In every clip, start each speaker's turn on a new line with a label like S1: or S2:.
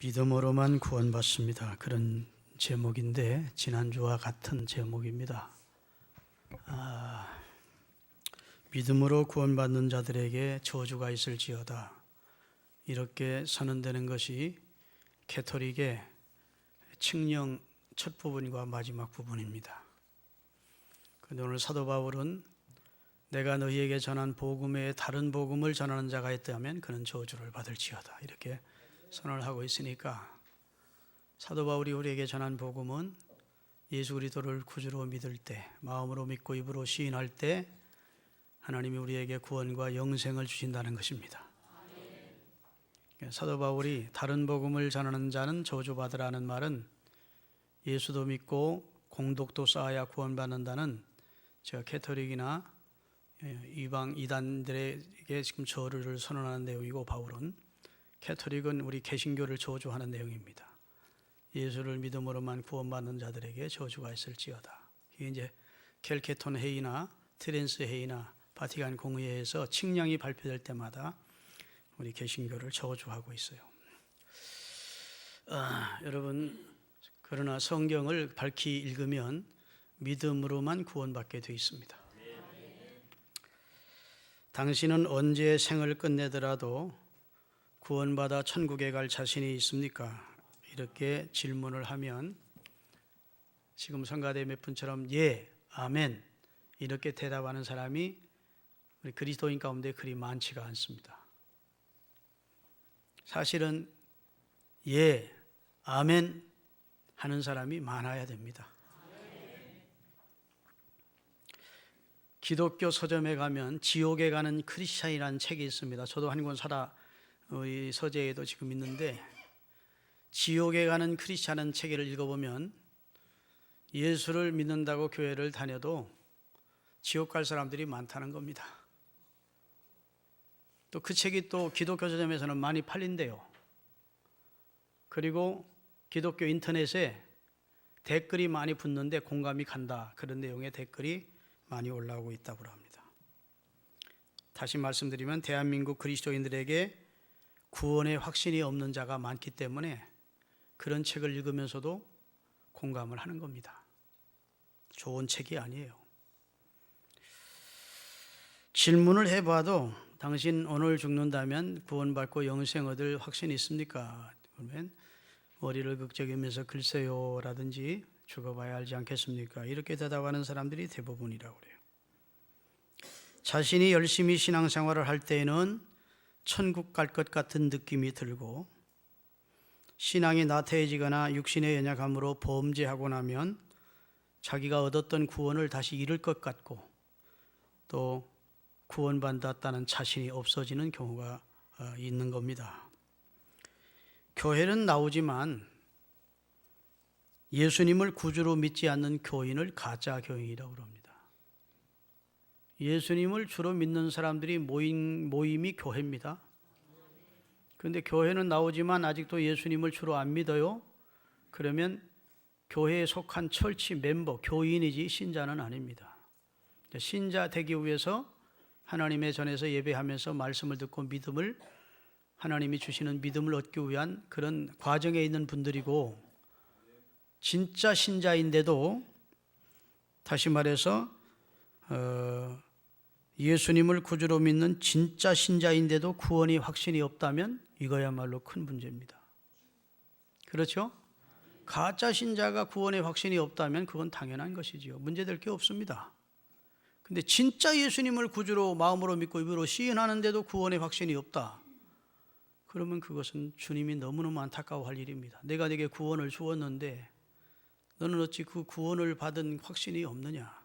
S1: 믿음으로만 구원받습니다. 그런 제목인데 지난주와 같은 제목입니다. 믿음으로 구원받는 자들에게 저주가 있을지어다, 이렇게 선언되는 것이 캐토릭의 칙령 첫 부분과 마지막 부분입니다. 그런데 오늘 사도 바울은 내가 너희에게 전한 복음 외에 다른 복음을 전하는 자가 있다면 그는 저주를 받을지어다, 이렇게 선언을 하고 있으니까, 사도 바울이 우리에게 전한 복음은 예수 그리스도를 구주로 믿을 때, 마음으로 믿고 입으로 시인할 때 하나님이 우리에게 구원과 영생을 주신다는 것입니다. 사도 바울이 다른 복음을 전하는 자는 저주받으라는 말은 예수도 믿고 공덕도 쌓아야 구원받는다는 제가 캐토릭이나 이방 이단들에게 지금 저주를 선언하는 내용이고, 바울은 캐토릭은 우리 개신교를 저주하는 내용입니다. 예수를 믿음으로만 구원받는 자들에게 저주가 있을지어다. 이게 이제 켈케톤 회의나 트랜스 회의나 바티칸 공의회에서 칙령이 발표될 때마다 우리 개신교를 저주하고 있어요. 여러분, 그러나 성경을 밝히 읽으면 믿음으로만 구원받게 되어 있습니다. 당신은 언제 생을 끝내더라도 구원받아 천국에 갈 자신이 있습니까? 이렇게 질문을 하면 지금 성가대 몇 분처럼 예, 아멘 이렇게 대답하는 사람이 우리 그리스도인 가운데 그리 많지가 않습니다. 사실은 예, 아멘 하는 사람이 많아야 됩니다. 기독교 서점에 가면 지옥에 가는 크리스찬이라는 책이 있습니다. 저도 한 권 사다 우리 서재에도 지금 있는데, 지옥에 가는 크리스찬은 책을 읽어보면 예수를 믿는다고 교회를 다녀도 지옥 갈 사람들이 많다는 겁니다. 또 그 책이 또 기독교 서점에서는 많이 팔린대요. 그리고 기독교 인터넷에 댓글이 많이 붙는데 공감이 간다, 그런 내용의 댓글이 많이 올라오고 있다고 합니다. 다시 말씀드리면 대한민국 그리스도인들에게 구원의 확신이 없는 자가 많기 때문에 그런 책을 읽으면서도 공감을 하는 겁니다. 좋은 책이 아니에요. 질문을 해봐도 당신 오늘 죽는다면 구원받고 영생 얻을 확신이 있습니까? 그러면 머리를 극적이면서 글쎄요 라든지 죽어봐야 알지 않겠습니까? 이렇게 대답하는 사람들이 대부분이라고 그래요. 자신이 열심히 신앙생활을 할 때에는 천국 갈 것 같은 느낌이 들고, 신앙이 나태해지거나 육신의 연약함으로 범죄하고 나면 자기가 얻었던 구원을 다시 잃을 것 같고, 또 구원받았다는 자신이 없어지는 경우가 있는 겁니다. 교회는 나오지만 예수님을 구주로 믿지 않는 교인을 가짜 교인이라고 합니다. 예수님을 주로 믿는 사람들이 모임이 교회입니다. 그런데 교회는 나오지만 아직도 예수님을 주로 안 믿어요? 그러면 교회에 속한 철치 멤버, 교인이지 신자는 아닙니다. 신자 되기 위해서 하나님의 전에서 예배하면서 말씀을 듣고 믿음을, 하나님이 주시는 믿음을 얻기 위한 그런 과정에 있는 분들이고, 진짜 신자인데도, 다시 말해서 예수님을 구주로 믿는 진짜 신자인데도 구원이 확신이 없다면 이거야말로 큰 문제입니다. 그렇죠? 가짜 신자가 구원의 확신이 없다면 그건 당연한 것이지요. 문제될 게 없습니다. 근데 진짜 예수님을 구주로 마음으로 믿고 입으로 시인하는데도 구원의 확신이 없다, 그러면 그것은 주님이 너무너무 안타까워할 일입니다. 내가 네게 구원을 주었는데 너는 어찌 그 구원을 받은 확신이 없느냐,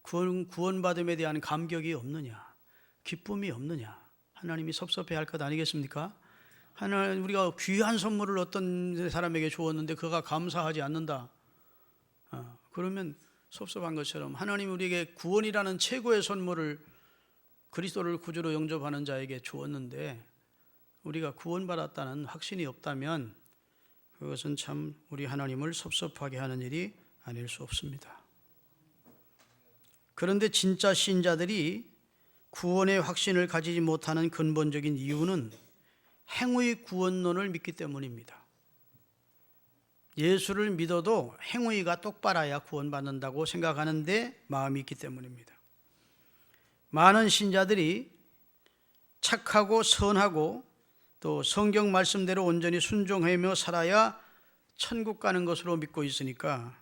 S1: 구원받음에 대한 감격이 없느냐, 기쁨이 없느냐, 하나님이 섭섭해할 것 아니겠습니까? 하나님, 우리가 귀한 선물을 어떤 사람에게 주었는데 그가 감사하지 않는다, 그러면 섭섭한 것처럼 하나님 우리에게 구원이라는 최고의 선물을, 그리스도를 구주로 영접하는 자에게 주었는데 우리가 구원받았다는 확신이 없다면 그것은 참 우리 하나님을 섭섭하게 하는 일이 아닐 수 없습니다. 그런데 진짜 신자들이 구원의 확신을 가지지 못하는 근본적인 이유는 행위 구원론을 믿기 때문입니다. 예수를 믿어도 행위가 똑바라야 구원받는다고 생각하는데 마음이 있기 때문입니다. 많은 신자들이 착하고 선하고 또 성경 말씀대로 온전히 순종하며 살아야 천국 가는 것으로 믿고 있으니까,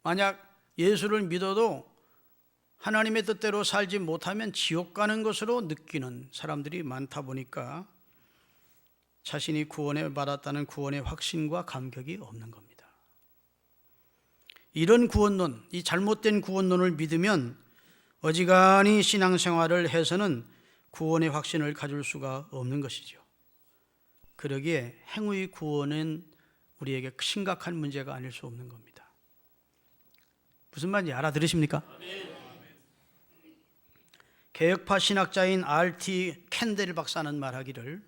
S1: 만약 예수를 믿어도 하나님의 뜻대로 살지 못하면 지옥 가는 것으로 느끼는 사람들이 많다 보니까 자신이 구원을 받았다는 구원의 확신과 감격이 없는 겁니다. 이런 구원론, 이 잘못된 구원론을 믿으면 어지간히 신앙생활을 해서는 구원의 확신을 가질 수가 없는 것이죠. 그러기에 행위 구원은 우리에게 심각한 문제가 아닐 수 없는 겁니다. 무슨 말인지 알아들으십니까? 개혁파 신학자인 R.T. 캔델 박사는 말하기를,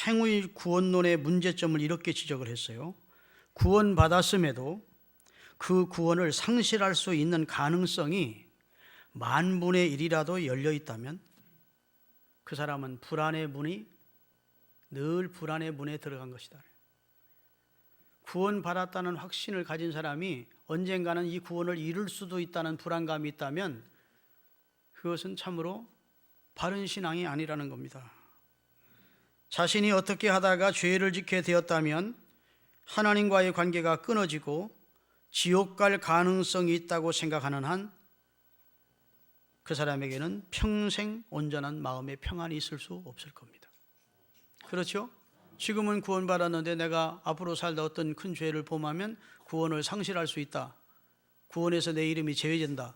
S1: 행위 구원론의 문제점을 이렇게 지적을 했어요. 구원받았음에도 그 구원을 상실할 수 있는 가능성이 10,000분의 1이라도 열려 있다면 그 사람은 불안의 문이 늘 불안의 문에 들어간 것이다. 구원받았다는 확신을 가진 사람이 언젠가는 이 구원을 잃을 수도 있다는 불안감이 있다면 그것은 참으로 바른 신앙이 아니라는 겁니다. 자신이 어떻게 하다가 죄를 짓게 되었다면 하나님과의 관계가 끊어지고 지옥 갈 가능성이 있다고 생각하는 한 그 사람에게는 평생 온전한 마음의 평안이 있을 수 없을 겁니다. 그렇죠? 지금은 구원받았는데 내가 앞으로 살다 어떤 큰 죄를 범하면 구원을 상실할 수 있다, 구원에서 내 이름이 제외된다,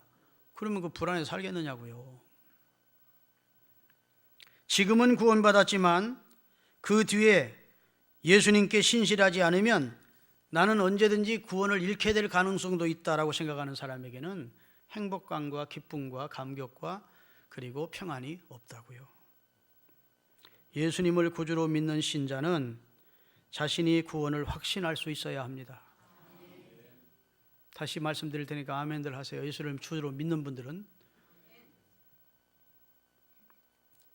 S1: 그러면 그 불안에 살겠느냐고요. 지금은 구원받았지만 그 뒤에 예수님께 신실하지 않으면 나는 언제든지 구원을 잃게 될 가능성도 있다라고 생각하는 사람에게는 행복감과 기쁨과 감격과 그리고 평안이 없다고요. 예수님을 구주로 믿는 신자는 자신이 구원을 확신할 수 있어야 합니다. 다시 말씀드릴 테니까 아멘들 하세요. 예수를 구주로 믿는 분들은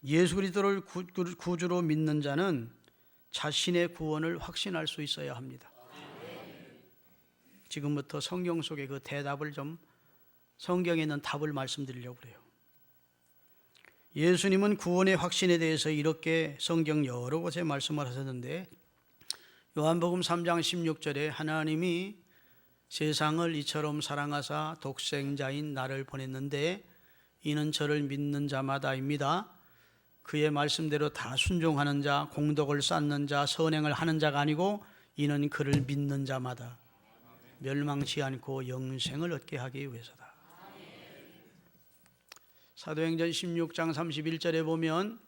S1: 예수 그리스도를 구주로 믿는 자는 자신의 구원을 확신할 수 있어야 합니다. 지금부터 성경 속의 그 대답을 좀, 성경에 있는 답을 말씀드리려고 그래요. 예수님은 구원의 확신에 대해서 이렇게 성경 여러 곳에 말씀을 하셨는데, 요한복음 3장 16절에 하나님이 세상을 이처럼 사랑하사 독생자인 나를 보냈는데 이는 저를 믿는 자마다입니다. 그의 말씀대로 다 순종하는 자, 공덕을 쌓는 자, 선행을 하는 자가 아니고 이는 그를 믿는 자마다 멸망치 않고 영생을 얻게 하기 위해서다. 사도행전 16장 31절에 보면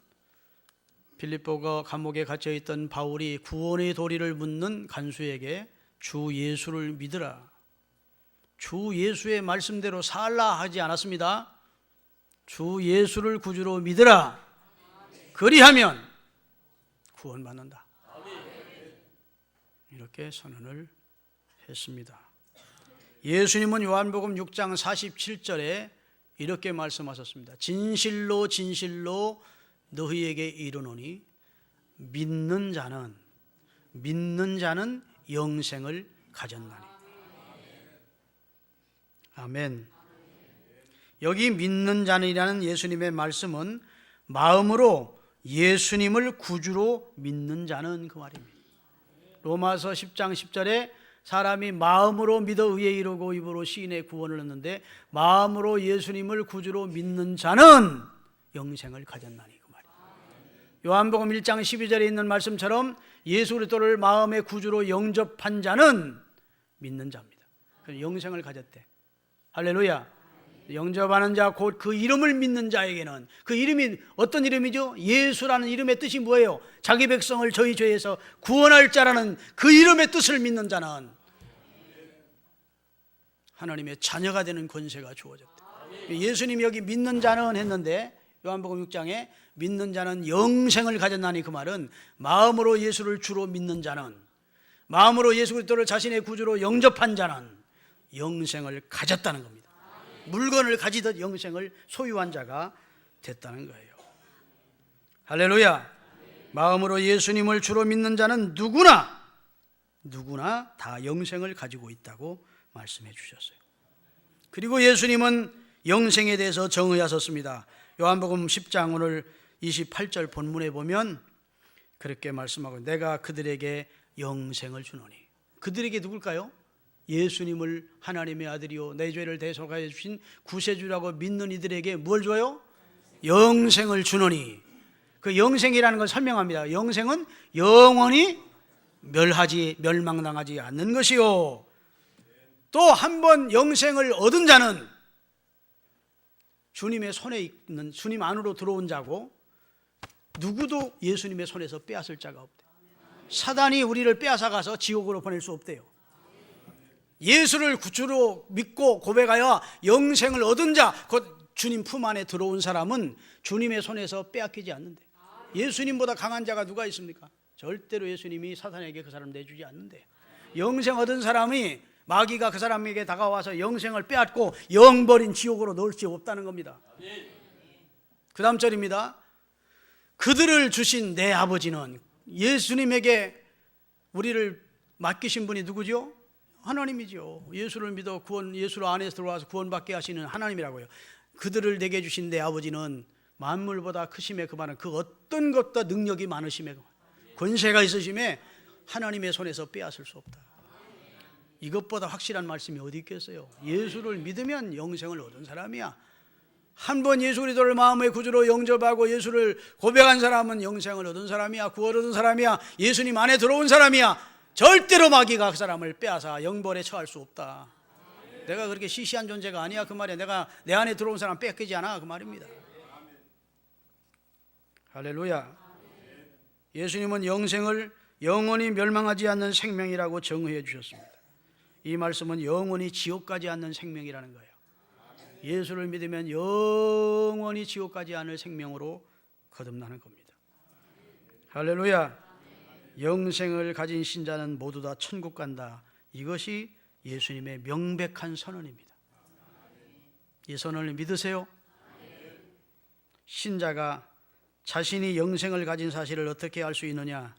S1: 빌립보가 감옥에 갇혀있던 바울이 구원의 도리를 묻는 간수에게 주 예수를 믿으라, 주 예수의 말씀대로 살라 하지 않았습니다. 주 예수를 구주로 믿으라, 그리하면 구원받는다, 이렇게 선언을 했습니다. 예수님은 요한복음 6장 47절에 이렇게 말씀하셨습니다. 진실로 진실로 너희에게 이르노니 믿는 자는 영생을 가졌나니. 아멘. 여기 믿는 자는이라는 예수님의 말씀은 마음으로 예수님을 구주로 믿는 자는 그 말입니다. 로마서 10장 10절에 사람이 마음으로 믿어 의에 이르고 입으로 시인의 구원을 얻는데 마음으로 예수님을 구주로 믿는 자는 영생을 가졌나니, 그 말이에요. 요한복음 1장 12절에 있는 말씀처럼 예수 그리스도를 마음의 구주로 영접한 자는 믿는 자입니다. 영생을 가졌대. 할렐루야. 영접하는 자, 곧 그 이름을 믿는 자에게는, 그 이름이 어떤 이름이죠? 예수라는 이름의 뜻이 뭐예요? 자기 백성을 저희 죄에서 구원할 자라는 그 이름의 뜻을 믿는 자는 하나님의 자녀가 되는 권세가 주어졌대. 예수님이 여기 믿는 자는 했는데 요한복음 6장에 믿는 자는 영생을 가졌나니, 그 말은 마음으로 예수를 주로 믿는 자는, 마음으로 예수 그리스도를 자신의 구주로 영접한 자는 영생을 가졌다는 겁니다. 물건을 가지듯 영생을 소유한 자가 됐다는 거예요. 할렐루야. 마음으로 예수님을 주로 믿는 자는 누구나 누구나 다 영생을 가지고 있다고 말씀해 주셨어요. 그리고 예수님은 영생에 대해서 정의하셨습니다. 요한복음 10장 오늘 28절 본문에 보면 그렇게 말씀하고 내가 그들에게 영생을 주노니. 그들에게 누굴까요? 예수님을 하나님의 아들이요 내 죄를 대속하여 주신 구세주라고 믿는 이들에게 뭘 줘요? 영생을 주노니. 그 영생이라는 걸 설명합니다. 영생은 영원히 멸망당하지 않는 것이요, 또 한 번 영생을 얻은 자는 주님의 손에 있는, 주님 안으로 들어온 자고 누구도 예수님의 손에서 빼앗을 자가 없대요. 사단이 우리를 빼앗아가서 지옥으로 보낼 수 없대요. 예수를 구주로 믿고 고백하여 영생을 얻은 자, 곧 주님 품 안에 들어온 사람은 주님의 손에서 빼앗기지 않는데. 예수님보다 강한 자가 누가 있습니까? 절대로 예수님이 사탄에게 그 사람 내주지 않는데. 영생 얻은 사람이 마귀가 그 사람에게 다가와서 영생을 빼앗고 영버린 지옥으로 넣을 수 없다는 겁니다. 그 다음 절입니다. 그들을 주신 내 아버지는, 예수님에게 우리를 맡기신 분이 누구죠? 하나님이죠. 예수를 믿어 구원, 예수 안에서 들어와서 구원받게 하시는 하나님이라고요. 그들을 내게 주신 내 아버지는 만물보다 크심에, 그 말은 그 어떤 것도 능력이 많으심에, 권세가 있으심에 하나님의 손에서 빼앗을 수 없다. 이것보다 확실한 말씀이 어디 있겠어요? 예수를 믿으면 영생을 얻은 사람이야. 한 번 예수 그리스도를 마음의 구주로 영접하고 예수를 고백한 사람은 영생을 얻은 사람이야. 구원 얻은 사람이야. 예수님 안에 들어온 사람이야. 절대로 마귀가 그 사람을 빼앗아 영벌에 처할 수 없다. 내가 그렇게 시시한 존재가 아니야 그 말이야. 내가 내 안에 들어온 사람 뺏기지 않아 그 말입니다. 할렐루야. 예수님은 영생을 영원히 멸망하지 않는 생명이라고 정의해 주셨습니다. 이 말씀은 영원히 지옥 가지 않는 생명이라는 거예요. 예수를 믿으면 영원히 지옥 가지 않을 생명으로 거듭나는 겁니다. 할렐루야. 영생을 가진 신자는 모두 다 천국 간다. 이것이 예수님의 명백한 선언입니다. 이 선언을 믿으세요? 신자가 자신이 영생을 가진 사실을 어떻게 알 수 있느냐?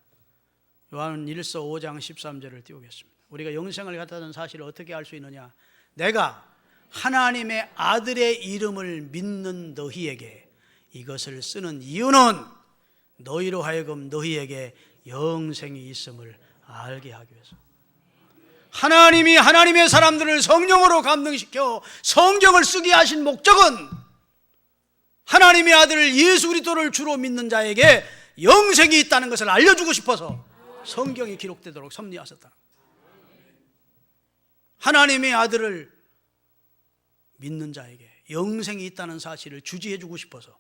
S1: 요한 1서 5장 13절을 띄우겠습니다. 우리가 영생을 갖다는 사실을 어떻게 알 수 있느냐? 내가 하나님의 아들의 이름을 믿는 너희에게 이것을 쓰는 이유는 너희로 하여금 너희에게 영생이 있음을 알게 하기 위해서. 하나님이 하나님의 사람들을 성령으로 감동시켜 성경을 쓰게 하신 목적은 하나님의 아들 예수 그리스도를 주로 믿는 자에게 영생이 있다는 것을 알려주고 싶어서 성경이 기록되도록 섭리하셨다. 하나님의 아들을 믿는 자에게 영생이 있다는 사실을 주지해주고 싶어서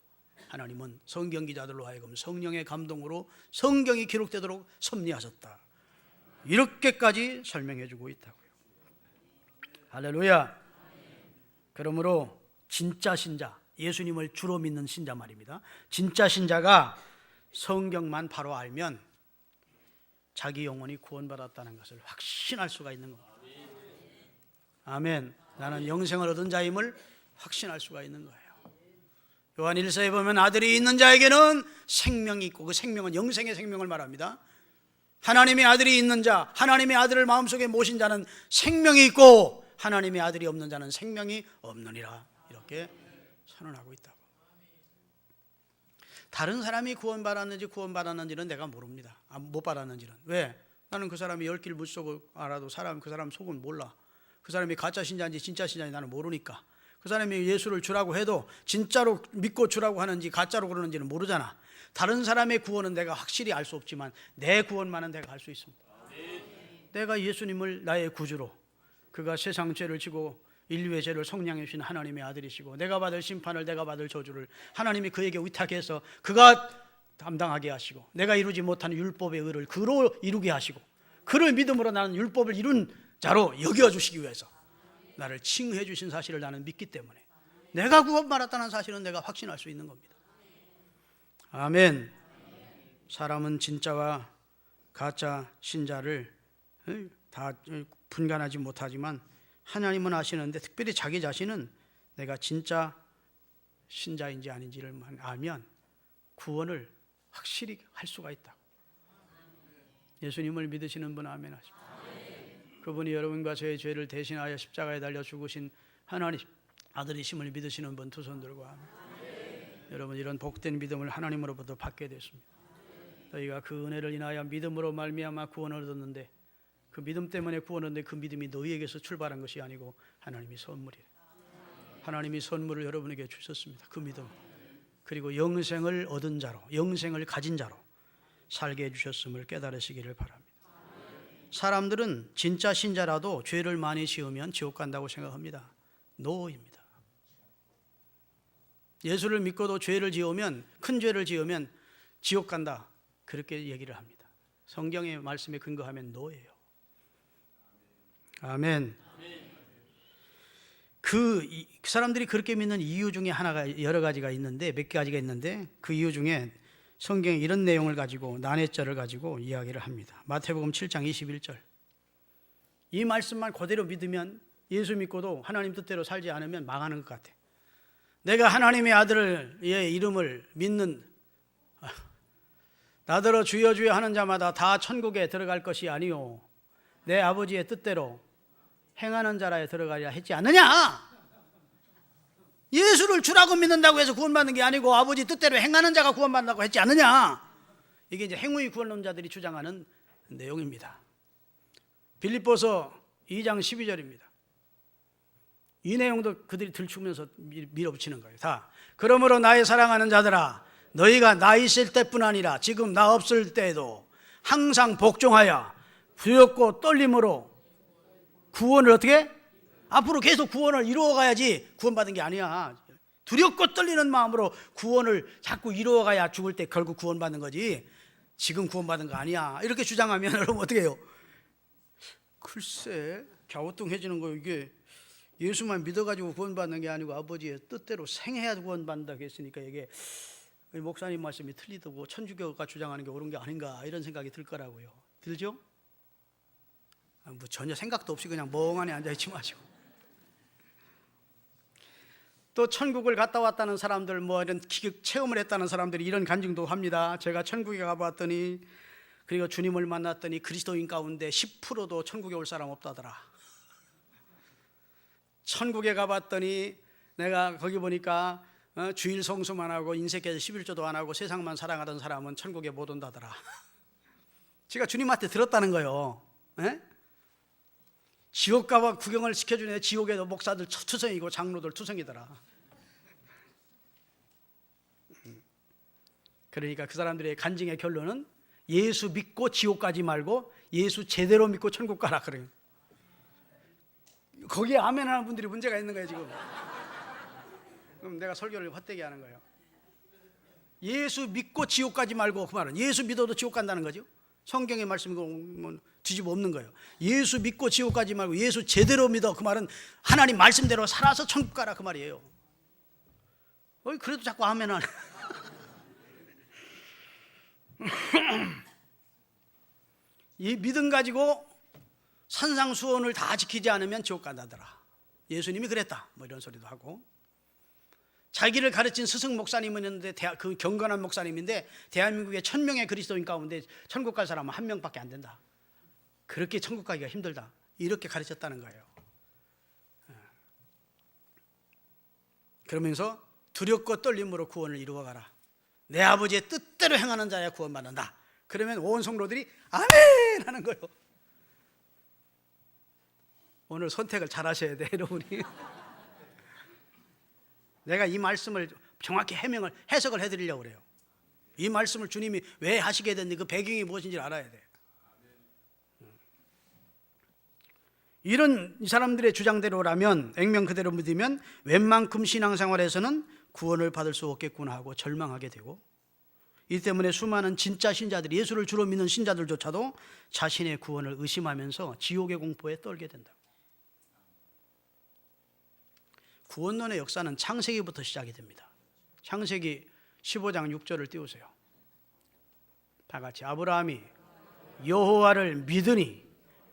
S1: 하나님은 성경 기자들로 하여금 성령의 감동으로 성경이 기록되도록 섭리하셨다. 이렇게까지 설명해주고 있다고요. 할렐루야. 그러므로 진짜 신자, 예수님을 주로 믿는 신자 말입니다. 진짜 신자가 성경만 바로 알면 자기 영혼이 구원받았다는 것을 확신할 수가 있는 겁니다. 아멘. 나는 영생을 얻은 자임을 확신할 수가 있는 거예요. 요한 1서에 보면 아들이 있는 자에게는 생명이 있고 그 생명은 영생의 생명을 말합니다. 하나님의 아들이 있는 자, 하나님의 아들을 마음속에 모신 자는 생명이 있고 하나님의 아들이 없는 자는 생명이 없느니라. 이렇게 선언하고 있다고. 다른 사람이 구원받았는지는 내가 모릅니다. 못 받았는지는. 왜? 나는 그 사람이 열 길 물속을 알아도 그 사람 속은 몰라. 그 사람이 가짜 신자인지 진짜 신자인지 나는 모르니까. 그 사람이 예수를 주라고 해도 진짜로 믿고 주라고 하는지 가짜로 그러는지는 모르잖아. 다른 사람의 구원은 내가 확실히 알 수 없지만 내 구원만은 내가 알 수 있습니다. 내가 예수님을 나의 구주로, 그가 세상 죄를 지고 인류의 죄를 속량해 주신 하나님의 아들이시고 내가 받을 심판을, 내가 받을 저주를 하나님이 그에게 위탁해서 그가 담당하게 하시고 내가 이루지 못하는 율법의 의를 그로 이루게 하시고 그를 믿음으로 나는 율법을 이룬 자로 여겨주시기 위해서 나를 칭해 주신 사실을 나는 믿기 때문에 내가 구원받았다는 사실은 내가 확신할 수 있는 겁니다. 아멘. 사람은 진짜와 가짜 신자를 다 분간하지 못하지만 하나님은 아시는데, 특별히 자기 자신은 내가 진짜 신자인지 아닌지를 알면 구원을 확실히 할 수가 있다. 예수님을 믿으시는 분 아멘 하십시오. 그분이 여러분과 저의 죄를 대신하여 십자가에 달려 죽으신 하나님 아들이심을 믿으시는 분 두 손 들고 아멘. 여러분 이런 복된 믿음을 하나님으로부터 받게 됐습니다. 너희가 그 은혜를 인하여 믿음으로 말미암아 구원을 얻었는데 그 믿음 때문에 구원을 얻는데 그 믿음이 너희에게서 출발한 것이 아니고 하나님이 선물이에요. 하나님이 선물을 여러분에게 주셨습니다. 그 믿음 그리고 영생을 얻은 자로 영생을 가진 자로 살게 해주셨음을 깨달으시기를 바랍니다. 사람들은 진짜 신자라도 죄를 많이 지으면 지옥 간다고 생각합니다. 노입니다. 예수를 믿고도 죄를 지으면 큰 죄를 지으면 지옥 간다 그렇게 얘기를 합니다. 성경의 말씀에 근거하면 노예요. 아멘. 그 사람들이 그렇게 믿는 이유 중에 하나가 여러 가지가 있는데 몇 가지가 있는데 그 이유 중에 성경에 이런 내용을 가지고 난해절을 가지고 이야기를 합니다. 마태복음 7장 21절. 이 말씀만 그대로 믿으면 예수 믿고도 하나님 뜻대로 살지 않으면 망하는 것 같아. 내가 하나님의 아들의 이름을 믿는 나더러 주여 주여 하는 자마다 다 천국에 들어갈 것이 아니요 내 아버지의 뜻대로 행하는 자라에 들어가리라 했지 않느냐? 예수를 주라고 믿는다고 해서 구원받는 게 아니고 아버지 뜻대로 행하는 자가 구원받는다고 했지 않느냐? 이게 이제 행위 구원론자들이 주장하는 내용입니다. 빌립보서 2장 12절입니다. 이 내용도 그들이 들추면서 밀어붙이는 거예요. 다. 그러므로 나의 사랑하는 자들아 너희가 나 있을 때뿐 아니라 지금 나 없을 때에도 항상 복종하여 두렵고 떨림으로 구원을 어떻게? 앞으로 계속 구원을 이루어가야지 구원받은 게 아니야. 두렵고 떨리는 마음으로 구원을 자꾸 이루어가야 죽을 때 결국 구원받는 거지 지금 구원받은 거 아니야 이렇게 주장하면 여러분 어떻게 해요? 글쎄 갸우뚱해지는 거 이게 예수만 믿어가지고 구원받는 게 아니고 아버지의 뜻대로 생해야 구원받는다고 했으니까 이게 목사님 말씀이 틀리다고 천주교가 주장하는 게 옳은 게 아닌가 이런 생각이 들 거라고요. 들죠? 뭐 전혀 생각도 없이 그냥 멍하니 앉아있지 마시고 또 천국을 갔다 왔다는 사람들 뭐 이런 체험을 했다는 사람들이 이런 간증도 합니다. 제가 천국에 가봤더니 그리고 주님을 만났더니 그리스도인 가운데 10%도 천국에 올 사람 없다더라. 천국에 가봤더니 내가 거기 보니까 주일 성수만 하고 인색해서 11조도 안 하고 세상만 사랑하던 사람은 천국에 못 온다더라. 제가 주님한테 들었다는 거예요. 에? 지옥 가봐 구경을 시켜주네. 지옥에도 목사들 투성이고 장로들 투성이더라. 그러니까 그 사람들의 간증의 결론은 예수 믿고 지옥 가지 말고 예수 제대로 믿고 천국 가라 그래요. 거기에 아멘 하는 분들이 문제가 있는 거예요 지금. 그럼 내가 설교를 헛되게 하는 거예요. 예수 믿고 지옥 가지 말고 그 말은 예수 믿어도 지옥 간다는 거죠. 성경의 말씀은 뒤집어 엎는 거예요. 예수 믿고 지옥 가지 말고 예수 제대로 믿어 그 말은 하나님 말씀대로 살아서 천국 가라 그 말이에요. 그래도 자꾸 아멘 하네. 이 믿음 가지고 산상수훈을 다 지키지 않으면 지옥 간다더라. 예수님이 그랬다 뭐 이런 소리도 하고 자기를 가르친 스승 목사님은 있는데 그 경건한 목사님인데 대한민국에 1000명의 그리스도인 가운데 천국 갈 사람은 1명밖에 안 된다. 그렇게 천국 가기가 힘들다 이렇게 가르쳤다는 거예요. 그러면서 두렵고 떨림으로 구원을 이루어가라. 내 아버지의 뜻대로 행하는 자야 구원받는다. 그러면 온 성도들이 아멘 하는 거예요. 오늘 선택을 잘 하셔야 돼 여러분이. 내가 이 말씀을 정확히 해석을 해드리려고 그래요. 이 말씀을 주님이 왜 하시게 됐는지 그 배경이 무엇인지 알아야 돼. 이런 이 사람들의 주장대로라면 액면 그대로 믿으면 웬만큼 신앙생활에서는 구원을 받을 수 없겠구나 하고 절망하게 되고 이 때문에 수많은 진짜 신자들이 예수를 주로 믿는 신자들조차도 자신의 구원을 의심하면서 지옥의 공포에 떨게 된다. 구원론의 역사는 창세기부터 시작이 됩니다. 창세기 15장 6절을 띄우세요. 다 같이 아브라함이 여호와를 믿으니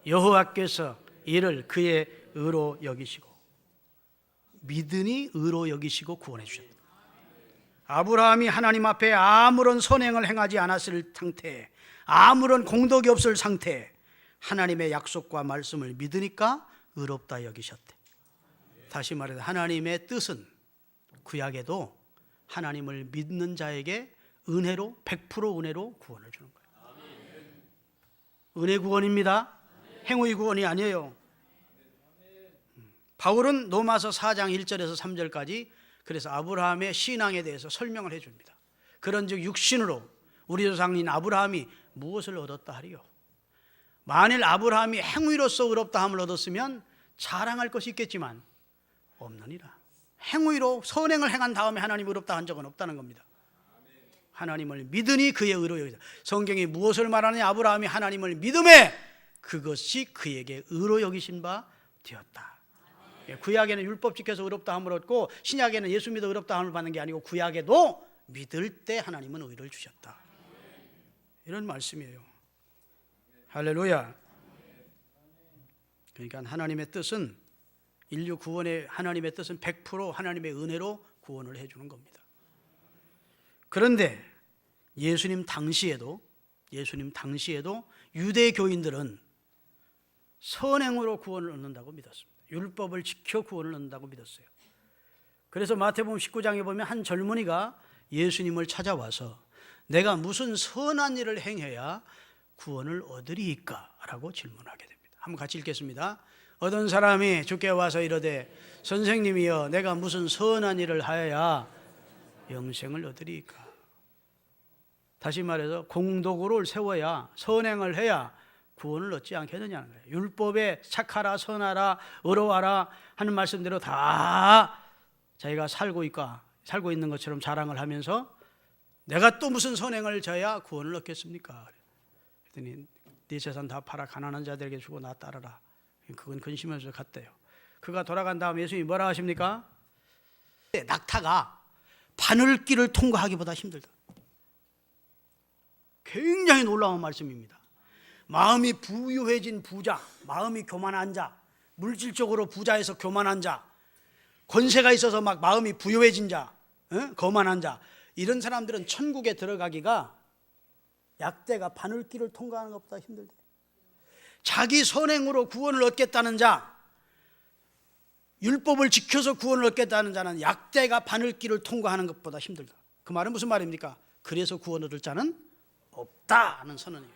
S1: 여호와께서 이를 그의 의로 여기시고 믿으니 의로 여기시고 구원해 주셨다. 아브라함이 하나님 앞에 아무런 선행을 행하지 않았을 상태 아무런 공덕이 없을 상태 하나님의 약속과 말씀을 믿으니까 의롭다 여기셨대. 다시 말해서 하나님의 뜻은 구약에도 하나님을 믿는 자에게 은혜로 100% 은혜로 구원을 주는 거예요. 은혜 구원입니다. 행위 구원이 아니에요. 바울은 로마서 4장 1절에서 3절까지 그래서 아브라함의 신앙에 대해서 설명을 해줍니다. 그런즉 육신으로 우리 조상인 아브라함이 무엇을 얻었다 하리요? 만일 아브라함이 행위로서 의롭다 함을 얻었으면 자랑할 것이 있겠지만 없느니라. 행위로 선행을 행한 다음에 하나님 의롭다 한 적은 없다는 겁니다. 하나님을 믿으니 그의 의로 여기다. 성경이 무엇을 말하느냐? 아브라함이 하나님을 믿음에 그것이 그에게 의로 여기신 바 되었다. 구약에는 율법 지켜서 의롭다 함을 얻고 신약에는 예수 믿어 의롭다 함을 받는 게 아니고 구약에도 믿을 때 하나님은 의를 주셨다. 이런 말씀이에요. 할렐루야. 그러니까 하나님의 뜻은 인류 구원의 하나님의 뜻은 100% 하나님의 은혜로 구원을 해주는 겁니다. 그런데 예수님 당시에도 유대 교인들은 선행으로 구원을 얻는다고 믿었습니다. 율법을 지켜 구원을 얻는다고 믿었어요. 그래서 마태복음 19장에 보면 한 젊은이가 예수님을 찾아와서 내가 무슨 선한 일을 행해야 구원을 얻으리이까? 라고 질문하게 됩니다. 한번 같이 읽겠습니다. 어떤 사람이 주께 와서 이르되 선생님이여 내가 무슨 선한 일을 하여야 영생을 얻으리이까? 다시 말해서 공덕으로 세워야 선행을 해야 구원을 얻지 않겠느냐는 거예요. 율법에 착하라 선하라 의로워라 하는 말씀대로 다 자기가 살고 있는 것처럼 자랑을 하면서 내가 또 무슨 선행을 져야 구원을 얻겠습니까? 그랬더니 네 재산 다 팔아 가난한 자들에게 주고 나 따르라. 그건 근심해서 갔대요. 그가 돌아간 다음 예수님이 뭐라 하십니까? 낙타가 바늘길을 통과하기보다 힘들다. 굉장히 놀라운 말씀입니다. 마음이 부유해진 부자, 마음이 교만한 자, 물질적으로 부자에서 교만한 자, 권세가 있어서 막 마음이 부유해진 자, 거만한 자, 이런 사람들은 천국에 들어가기가 약대가 바늘길을 통과하는 것보다 힘들대. 자기 선행으로 구원을 얻겠다는 자, 율법을 지켜서 구원을 얻겠다는 자는 약대가 바늘길을 통과하는 것보다 힘들다. 그 말은 무슨 말입니까? 그래서 구원 얻을 자는 없다는 선언이에요.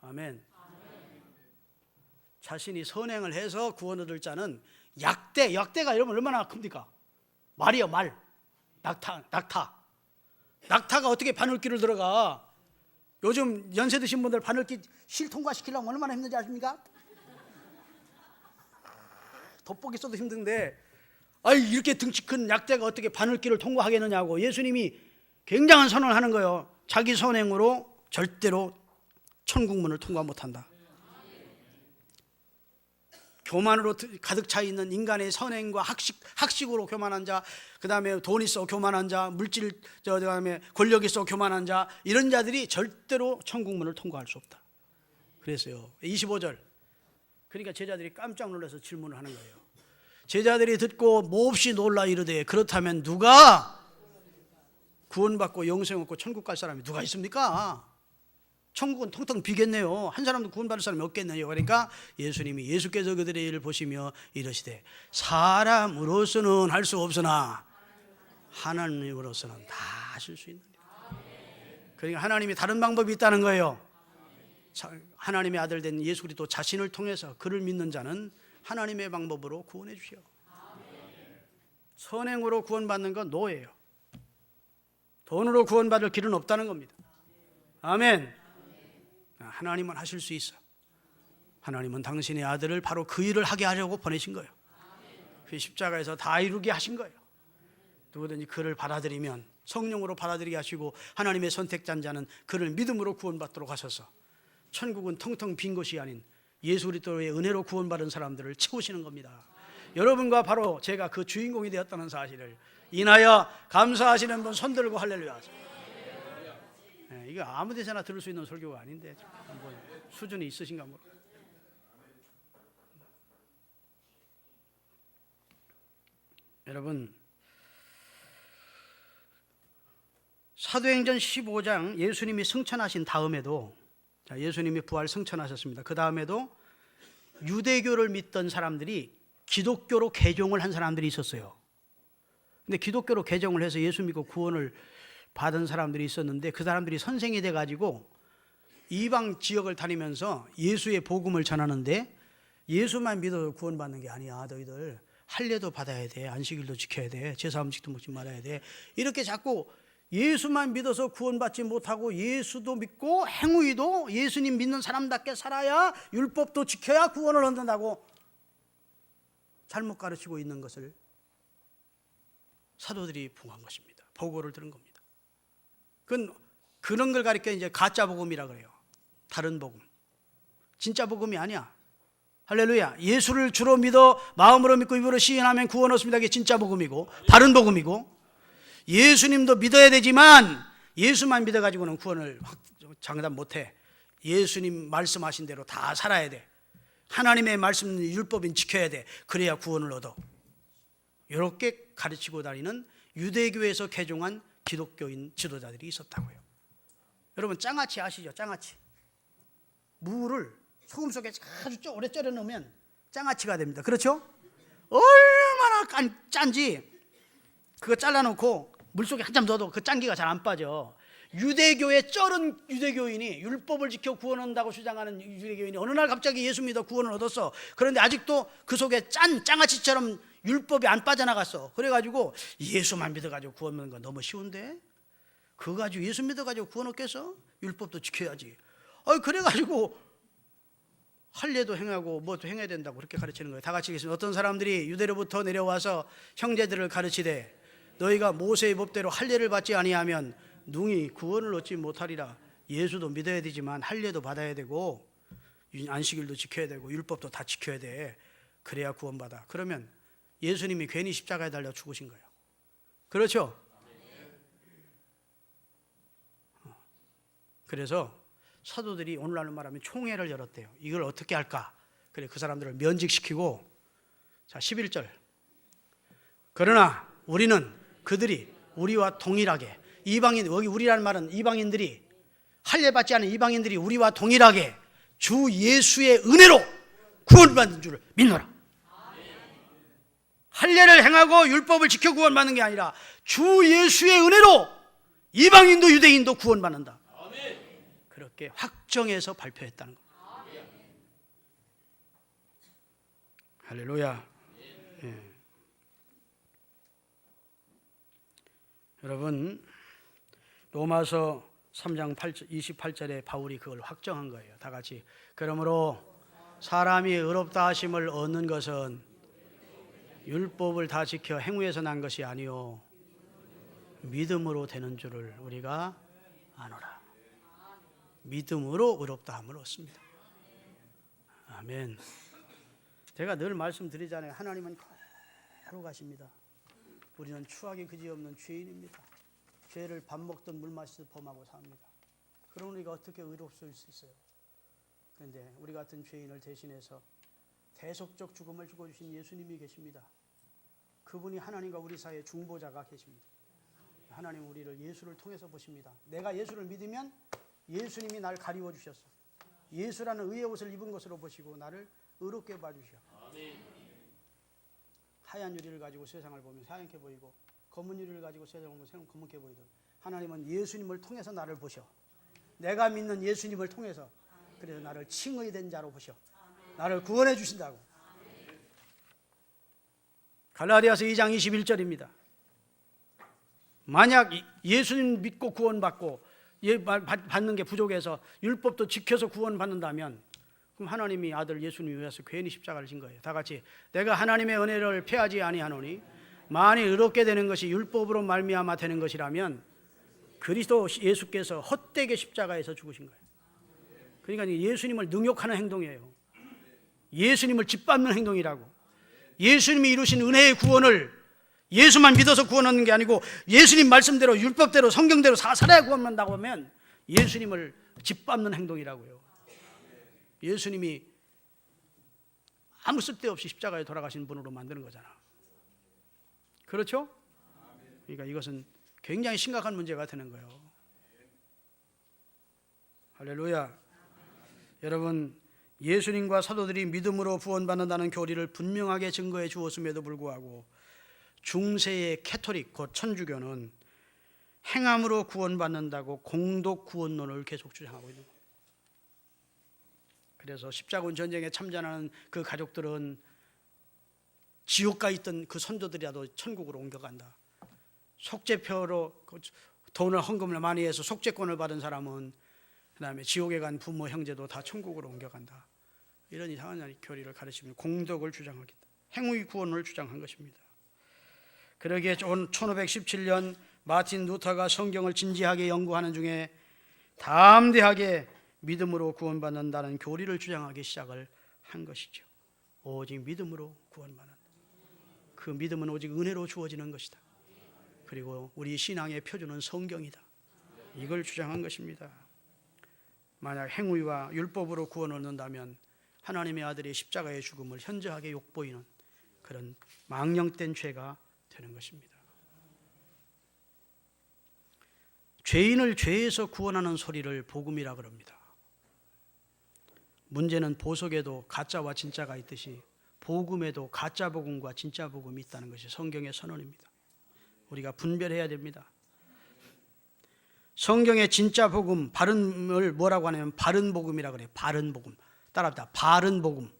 S1: 아멘. 자신이 선행을 해서 구원 얻을 자는 약대가 여러분 얼마나 큽니까? 말이요, 말. 낙타가 어떻게 바늘길을 들어가? 요즘 연세 드신 분들 바늘길 실 통과시키려면 얼마나 힘든지 아십니까? 돋보기 써도 힘든데 이렇게 등치 큰 약대가 어떻게 바늘길을 통과하겠느냐고 예수님이 굉장한 선언을 하는 거예요. 자기 선행으로 절대로 천국문을 통과 못한다. 교만으로 가득 차 있는 인간의 선행과 학식으로 교만한 자, 그 다음에 돈 있어 교만한 자, 그 다음에 권력 있어 교만한 자, 이런 자들이 절대로 천국문을 통과할 수 없다. 그랬어요. 25절. 그러니까 제자들이 깜짝 놀라서 질문을 하는 거예요. 제자들이 듣고 몹시 놀라 이르되 그렇다면 누가 구원받고 영생 얻고 천국 갈 사람이 누가 있습니까? 천국은 텅텅 비겠네요. 한 사람도 구원받을 사람이 없겠네요. 그러니까 예수께서 그들의 일을 보시며 이러시되 사람으로서는 할 수 없으나 하나님으로서는 다 하실 수 있느니라. 그러니까 하나님이 다른 방법이 있다는 거예요. 하나님의 아들 된 예수 그리스도 자신을 통해서 그를 믿는 자는 하나님의 방법으로 구원해 주시오. 선행으로 구원받는 건 노예예요. 돈으로 구원받을 길은 없다는 겁니다. 아멘. 하나님은 하실 수 있어. 하나님은 당신의 아들을 바로 그 일을 하게 하려고 보내신 거예요. 그 십자가에서 다 이루게 하신 거예요. 누구든지 그를 받아들이면 성령으로 받아들이게 하시고 하나님의 선택자인 자는 그를 믿음으로 구원받도록 하셔서 천국은 텅텅 빈 것이 아닌 예수 그리스도의 은혜로 구원받은 사람들을 채우시는 겁니다. 여러분과 바로 제가 그 주인공이 되었다는 사실을 인하여 감사하시는 분 손들고 할렐루야 하세요. 이거 아무 데서나 들을 수 있는 설교가 아닌데 뭐 수준이 있으신가 모르. 여러분 사도행전 15장 예수님이 승천하신 다음에도 자, 예수님이 부활 승천하셨습니다. 그 다음에도 유대교를 믿던 사람들이 기독교로 개종을 한 사람들이 있었어요. 근데 기독교로 개종을 해서 예수 믿고 구원을 받은 사람들이 있었는데 그 사람들이 선생이 돼가지고 이방 지역을 다니면서 예수의 복음을 전하는데 예수만 믿어도 구원받는 게 아니야. 너희들 할례도 받아야 돼. 안식일도 지켜야 돼. 제사 음식도 먹지 말아야 돼. 이렇게 자꾸 예수만 믿어서 구원받지 못하고 예수도 믿고 행위도 예수님 믿는 사람답게 살아야 율법도 지켜야 구원을 얻는다고 잘못 가르치고 있는 것을 사도들이 봉한 것입니다. 보고를 들은 겁니다. 그런 걸 가리켜 이제 가짜 복음이라 그래요. 다른 복음. 진짜 복음이 아니야. 할렐루야. 예수를 주로 믿어 마음으로 믿고 입으로 시인하면 구원 얻습니다. 이게 진짜 복음이고 다른 복음이고, 예수님도 믿어야 되지만 예수만 믿어가지고는 구원을 장담 못해. 예수님 말씀하신 대로 다 살아야 돼. 하나님의 말씀 율법인 지켜야 돼. 그래야 구원을 얻어. 이렇게 가르치고 다니는 유대교에서 개종한 기독교인 지도자들이 있었다고요. 여러분 장아찌 아시죠? 장아찌. 무를 소금 속에 아주 오래 절여 놓으면 장아찌가 됩니다. 그렇죠? 얼마나 짠지 그거 잘라놓고 물속에 한참 넣어도 그 짠기가 잘 안 빠져. 유대교의 쩔은 유대교인이 율법을 지켜 구원한다고 주장하는 유대교인이 어느 날 갑자기 예수 믿어 구원을 얻었어. 그런데 아직도 그 속에 장아찌처럼 율법이 안 빠져나갔어. 그래가지고 예수만 믿어가지고 구원 얻는 건 너무 쉬운데 그거 가지고 예수 믿어가지고 구원 얻겠어? 율법도 지켜야지. 그래가지고 할례도 행하고 뭐도 행해야 된다고 그렇게 가르치는 거예요. 다 같이 계시면 어떤 사람들이 유대로부터 내려와서 형제들을 가르치되 너희가 모세의 법대로 할례를 받지 아니하면 능히 구원을 얻지 못하리라. 예수도 믿어야 되지만 할례도 받아야 되고 안식일도 지켜야 되고 율법도 다 지켜야 돼. 그래야 구원받아. 그러면 예수님이 괜히 십자가에 달려 죽으신 거예요. 그렇죠? 그래서 사도들이 오늘날로 말하면 총회를 열었대요. 이걸 어떻게 할까? 그래 그 사람들을 면직시키고, 자 11절. 그러나 우리는 그들이 우리와 동일하게, 이방인, 여기 우리라는 말은 이방인들이, 할례 받지 않은 이방인들이 우리와 동일하게 주 예수의 은혜로 구원받는 줄을 믿노라. 할례를 행하고 율법을 지켜 구원받는 게 아니라 주 예수의 은혜로 이방인도 유대인도 구원받는다. 그렇게 확정해서 발표했다는 겁니다. 할렐루야. 예. 여러분 로마서 3장 28절에 바울이 그걸 확정한 거예요. 다 같이. 그러므로 사람이 의롭다 하심을 얻는 것은 율법을 다 지켜 행위에서 난 것이 아니요 믿음으로 되는 줄을 우리가 아노라. 믿음으로 의롭다 함을 얻습니다. 아멘. 제가 늘 말씀드리잖아요. 하나님은 그대로 가십니다. 우리는 추하기 그지없는 죄인입니다. 죄를 밥 먹든 물 마시듯 범하고 삽니다. 그럼 우리가 어떻게 의롭을 수 있어요? 그런데 우리 같은 죄인을 대신해서 대속적 죽음을 죽어주신 예수님이 계십니다. 그분이 하나님과 우리 사이의 중보자가 계십니다. 하나님 우리를 예수를 통해서 보십니다. 내가 예수를 믿으면 예수님이 나를 가리워 주셨어. 예수라는 의의 옷을 입은 것으로 보시고 나를 의롭게 봐주셔. 하얀 유리를 가지고 세상을 보면 하얗게 보이고 검은 유리를 가지고 세상을 보면 검게 보이듯 하나님은 예수님을 통해서 나를 보셔. 내가 믿는 예수님을 통해서 그래서 나를 칭의된 자로 보셔. 나를 구원해 주신다고. 갈라디아서 2장 21절입니다. 만약 예수님 믿고 구원받고 받는 게 부족해서 율법도 지켜서 구원받는다면 그럼 하나님이 아들 예수님 위해서 괜히 십자가를 진 거예요. 다 같이. 내가 하나님의 은혜를 패하지 아니하노니 만일 의롭게 되는 것이 율법으로 말미암아 되는 것이라면 그리스도 예수께서 헛되게 십자가에서 죽으신 거예요. 그러니까 예수님을 능욕하는 행동이에요. 예수님을 짓밟는 행동이라고. 예수님이 이루신 은혜의 구원을 예수만 믿어서 구원하는 게 아니고 예수님 말씀대로 율법대로 성경대로 살아야 구원한다고 하면 예수님을 짓밟는 행동이라고요. 예수님이 아무 쓸데없이 십자가에 돌아가신 분으로 만드는 거잖아. 그렇죠? 그러니까 이것은 굉장히 심각한 문제가 되는 거예요. 할렐루야. 여러분, 예수님과 사도들이 믿음으로 구원받는다는 교리를 분명하게 증거해 주었음에도 불구하고 중세의 캐토릭, 곧 천주교는 행함으로 구원받는다고 공덕 구원론을 계속 주장하고 있는 겁니다. 그래서 십자군 전쟁에 참전하는 그 가족들은 지옥가 있던 그 선조들이라도 천국으로 옮겨간다. 속죄표로 돈을 헌금을 많이 해서 속죄권을 받은 사람은 그 다음에 지옥에 간 부모 형제도 다 천국으로 옮겨간다. 이런 이상한 교리를 가르치며 공덕을 주장하겠다. 행위 구원을 주장한 것입니다. 그러기에 1517년 마틴 루터가 성경을 진지하게 연구하는 중에 담대하게 믿음으로 구원받는다는 교리를 주장하기 시작을 한 것이죠. 오직 믿음으로 구원받는다. 그 믿음은 오직 은혜로 주어지는 것이다. 그리고 우리 신앙의 표준은 성경이다. 이걸 주장한 것입니다. 만약 행위와 율법으로 구원을 얻는다면 하나님의 아들의 십자가의 죽음을 현저하게 욕보이는 그런 망령된 죄가 되는 것입니다. 죄인을 죄에서 구원하는 소리를 복음이라 그럽니다. 문제는 보석에도 가짜와 진짜가 있듯이 복음에도 가짜 복음과 진짜 복음이 있다는 것이 성경의 선언입니다. 우리가 분별해야 됩니다. 성경의 진짜 복음, 바른을 뭐라고 하냐면 바른 복음이라 그래요. 바른 복음. 따라합니다. 바른 복음.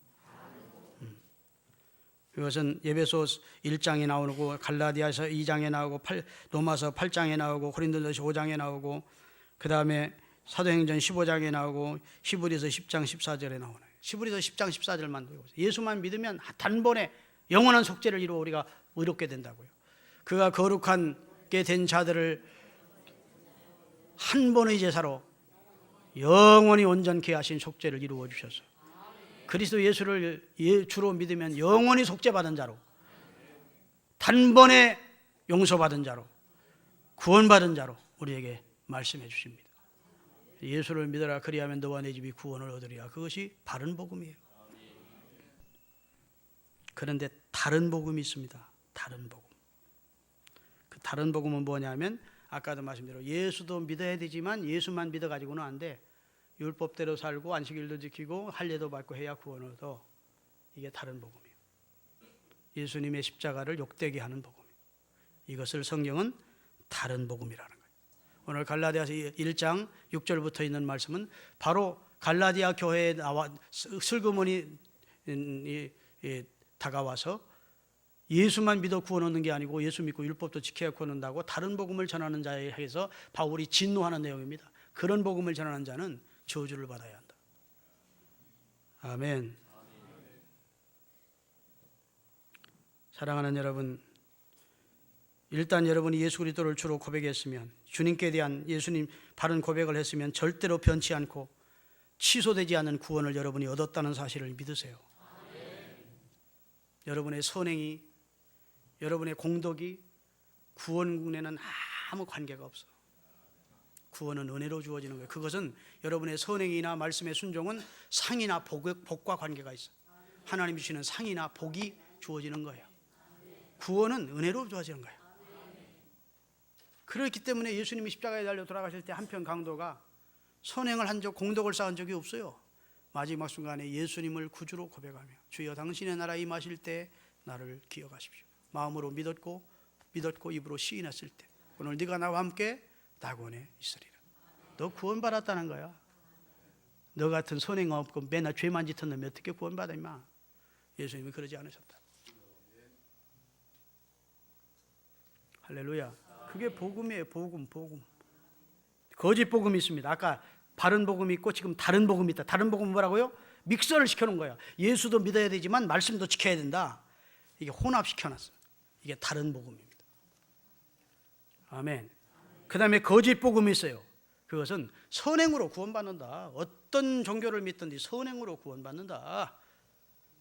S1: 이것은 에베소 1장에 나오고 갈라디아서 2장에 나오고 로마서 8장에 나오고 고린도전서 5장에 나오고 그 다음에 사도행전 15장에 나오고 히브리서 10장 14절에 나오네요. 히브리서 10장 14절만 보고 예수만 믿으면 단번에 영원한 속죄를 이루어 우리가 의롭게 된다고요. 그가 거룩하게 된 자들을 한 번의 제사로 영원히 온전케 하신 속죄를 이루어 주셔서 그리스도 예수를 주로 믿으면 영원히 속죄받은 자로 단번에 용서받은 자로 구원받은 자로 우리에게 말씀해 주십니다. 예수를 믿어라 그리하면 너와 내 집이 구원을 얻으리라. 그것이 바른 복음이에요. 그런데 다른 복음이 있습니다. 다른 복음. 그 다른 복음은 뭐냐면 아까도 말씀대로 예수도 믿어야 되지만 예수만 믿어가지고는 안 돼. 율법대로 살고 안식일도 지키고 할례도 받고 해야 구원을 얻어. 이게 다른 복음이에요. 예수님의 십자가를 욕되게 하는 복음이에요. 이것을 성경은 다른 복음이라는 거예요. 오늘 갈라디아서 1장 6절부터 있는 말씀은 바로 갈라디아 교회에 나와 슬그머니 다가와서 예수만 믿어 구원 얻는 게 아니고 예수 믿고 율법도 지켜야 구원 얻는다고 다른 복음을 전하는 자에 해서 바울이 진노하는 내용입니다. 그런 복음을 전하는 자는 저주를 받아야 한다. 아멘. 사랑하는 여러분, 일단 여러분이 예수 그리스도를 주로 고백했으면 주님께 대한 예수님 바른 고백을 했으면 절대로 변치 않고 취소되지 않는 구원을 여러분이 얻었다는 사실을 믿으세요. 여러분의 선행이 여러분의 공덕이 구원에는 아무 관계가 없어. 구원은 은혜로 주어지는 거예요. 그것은 여러분의 선행이나 말씀의 순종은 상이나 복과 관계가 있어. 하나님이 주시는 상이나 복이 주어지는 거예요. 구원은 은혜로 주어지는 거예요. 그렇기 때문에 예수님이 십자가에 달려 돌아가실 때 한편 강도가 선행을 한 적, 공덕을 쌓은 적이 없어요. 마지막 순간에 예수님을 구주로 고백하며 주여 당신의 나라 임하실 때 나를 기억하십시오. 마음으로 믿었고 입으로 시인했을 때 오늘 네가 나와 함께 낙원에 있으리라. 너 구원받았다는 거야. 너 같은 선행 없고 맨날 죄만 짓는 놈이 어떻게 구원받아 임마. 예수님이 그러지 않으셨다. 할렐루야. 그게 복음이에요. 복음. 거짓 복음이 있습니다. 아까 바른 복음이 있고 지금 다른 복음이 있다. 다른 복음은 뭐라고요? 믹서를 시켜놓은 거예요. 예수도 믿어야 되지만 말씀도 지켜야 된다. 이게 혼합시켜놨어요. 이게 다른 복음입니다. 아멘. 그 다음에 거짓 복음이 있어요. 그것은 선행으로 구원받는다. 어떤 종교를 믿든지 선행으로 구원받는다.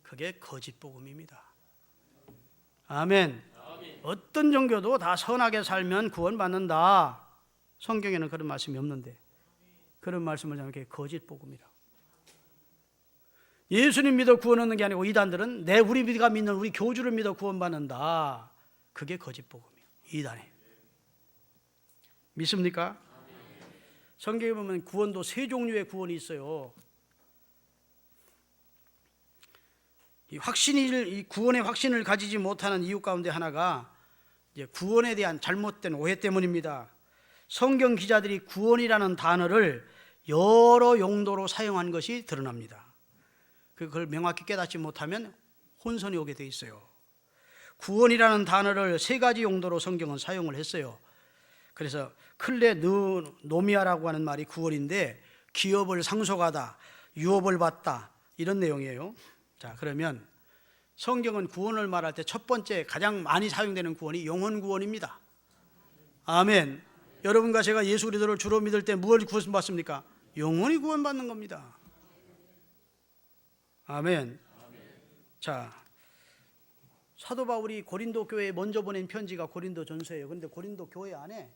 S1: 그게 거짓 복음입니다. 아멘. 어떤 종교도 다 선하게 살면 구원받는다. 성경에는 그런 말씀이 없는데 그런 말씀을 하는 게 거짓 복음이라. 예수님 믿어 구원 얻는 게 아니고 이단들은 우리가 믿는 우리 교주를 믿어 구원받는다. 그게 거짓 복음이에요. 이단이에요. 믿습니까? 성경에 보면 구원도 세 종류의 구원이 있어요. 이 구원의 확신을 가지지 못하는 이유 가운데 하나가 이제 구원에 대한 잘못된 오해 때문입니다. 성경 기자들이 구원이라는 단어를 여러 용도로 사용한 것이 드러납니다. 그걸 명확히 깨닫지 못하면 혼선이 오게 돼 있어요. 구원이라는 단어를 세 가지 용도로 성경은 사용을 했어요. 그래서 클레노미아라고 하는 말이 구원인데 기업을 상속하다, 유업을 받다 이런 내용이에요. 자, 그러면 성경은 구원을 말할 때 첫 번째 가장 많이 사용되는 구원이 영혼 구원입니다. 아멘. 여러분과 제가 예수 그리스도를 주로 믿을 때 무엇을 구원받습니까? 영혼이 구원받는 겁니다. 아멘. 자, 사도 바울이 고린도 교회에 먼저 보낸 편지가 고린도 전서예요. 그런데 고린도 교회 안에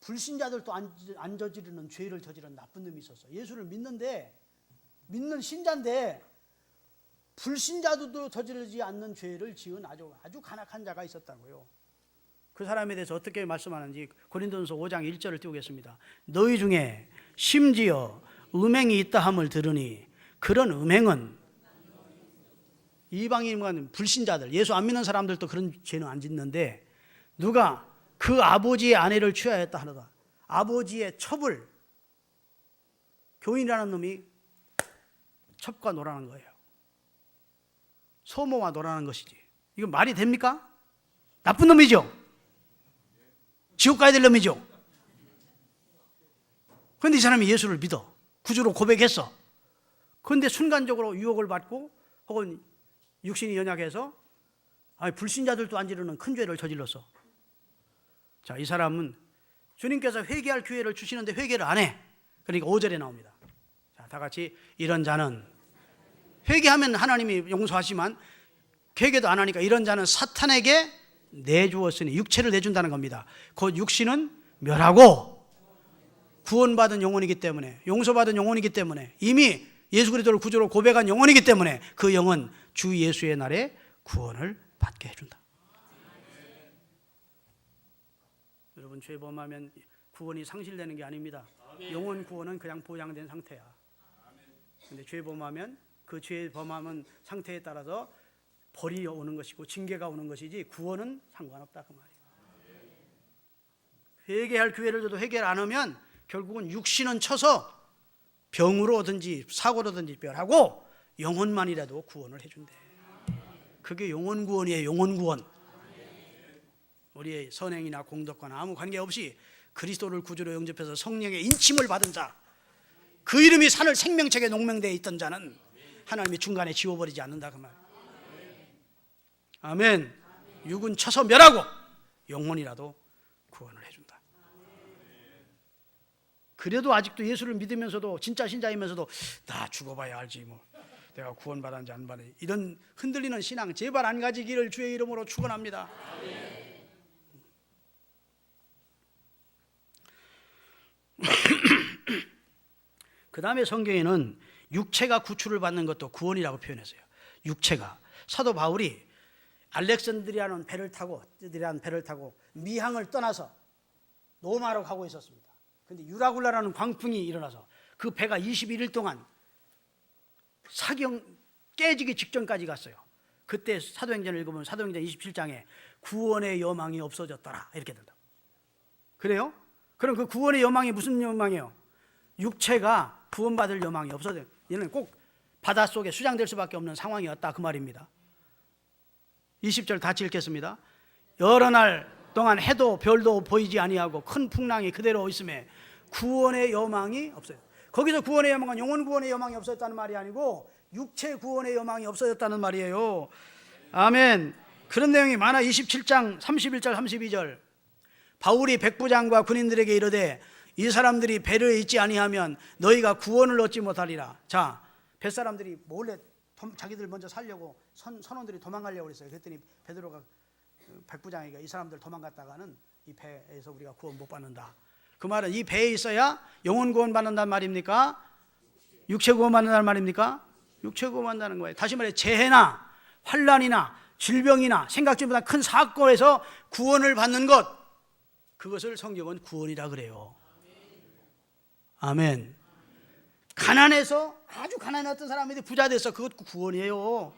S1: 불신자들도 안 저지르는 죄를 저지른 나쁜 놈이 있었어. 예수를 믿는 신자인데 불신자도 저지르지 않는 죄를 지은 아주 간악한 자가 있었다고요. 그 사람에 대해서 어떻게 말씀하는지 고린도전서 5장 1절을 띄우겠습니다. 너희 중에 심지어 음행이 있다 함을 들으니 그런 음행은 이방인과 불신자들, 예수 안 믿는 사람들도 그런 죄는 안 짓는데 누가 그 아버지의 아내를 취하였다 하노라. 아버지의 첩을 교인이라는 놈이 첩과 놀아는 거예요. 소모와 놀아는 것이지. 이거 말이 됩니까? 나쁜 놈이죠. 지옥 가야 될 놈이죠. 그런데 이 사람이 예수를 믿어. 구주로 고백했어. 그런데 순간적으로 유혹을 받고 혹은 육신이 연약해서 불신자들도 안 지르는 큰 죄를 저질렀어. 자, 이 사람은 주님께서 회개할 기회를 주시는데 회개를 안 해. 그러니까 5절에 나옵니다. 자, 다 같이 이런 자는 회개하면 하나님이 용서하지만 회개도 안 하니까 이런 자는 사탄에게 내주었으니 육체를 내준다는 겁니다. 곧 육신은 멸하고 구원받은 영혼이기 때문에 용서받은 영혼이기 때문에 이미 예수 그리스도를 구주로 고백한 영혼이기 때문에 그 영은 주 예수의 날에 구원을 받게 해준다. 여러분 죄 범하면 구원이 상실되는 게 아닙니다. 영혼 구원은 그냥 보장된 상태야. 근데 죄 범하면 그 죄 범하는 상태에 따라서 벌이 오는 것이고 징계가 오는 것이지 구원은 상관없다 그 말이에요. 회개할 기회를 줘도 회개를 안 하면 결국은 육신은 쳐서 병으로든지 사고로든지 멸하고 영혼만이라도 구원을 해준대. 그게 영혼 구원이에요. 영혼 구원. 우리의 선행이나 공덕과나 아무 관계없이 그리스도를 구주로 영접해서 성령의 인침을 받은 자, 그 이름이 산을 생명책에 농명되어 있던 자는 하나님이 중간에 지워버리지 않는다 그 말. 아멘. 육은 쳐서 멸하고 영혼이라도 구원을 해준다. 그래도 아직도 예수를 믿으면서도 진짜 신자이면서도 나 죽어봐야 알지 뭐 내가 구원받았는지 안 받았는지 이런 흔들리는 신앙 제발 안 가지기를 주의 이름으로 축원합니다. 그 다음에 성경에는 육체가 구출을 받는 것도 구원이라고 표현했어요. 육체가. 사도 바울이 알렉산드리아라는 배를 타고 미항을 떠나서 로마로 가고 있었습니다. 그런데 유라굴라라는 광풍이 일어나서 그 배가 21일 동안 사경 깨지기 직전까지 갔어요. 그때 사도행전을 읽으면 사도행전 27장에 구원의 여망이 없어졌더라 이렇게 된다. 그래요? 그럼 그 구원의 여망이 무슨 여망이에요? 육체가 구원받을 여망이 없어져요. 얘는 꼭 바닷속에 수장될 수밖에 없는 상황이었다 그 말입니다. 20절 같이 읽겠습니다. 여러 날 동안 해도 별도 보이지 아니하고 큰 풍랑이 그대로 있음에 구원의 여망이 없어요. 거기서 구원의 여망은 영혼 구원의 여망이 없어졌다는 말이 아니고 육체 구원의 여망이 없어졌다는 말이에요. 아멘. 그런 내용이 많아. 27장 31절 32절 바울이 백부장과 군인들에게 이르되 이 사람들이 배를 잊지 아니하면 너희가 구원을 얻지 못하리라. 자, 뱃사람들이 몰래 자기들 먼저 살려고 선원들이 도망가려고 그랬어요. 그랬더니 베드로가 백부장에게 이 사람들 도망갔다가는 이 배에서 우리가 구원 못 받는다. 그 말은 이 배에 있어야 영혼 구원 받는단 말입니까? 육체 구원 받는단 말입니까? 육체 구원 받는다는 거예요. 다시 말해 재해나 환난이나 질병이나 생각지보다 큰 사건에서 구원을 받는 것, 그것을 성경은 구원이라 그래요. 아멘. 가난해서 아주 가난했던 사람이 부자 됐어. 그것도 구원이에요.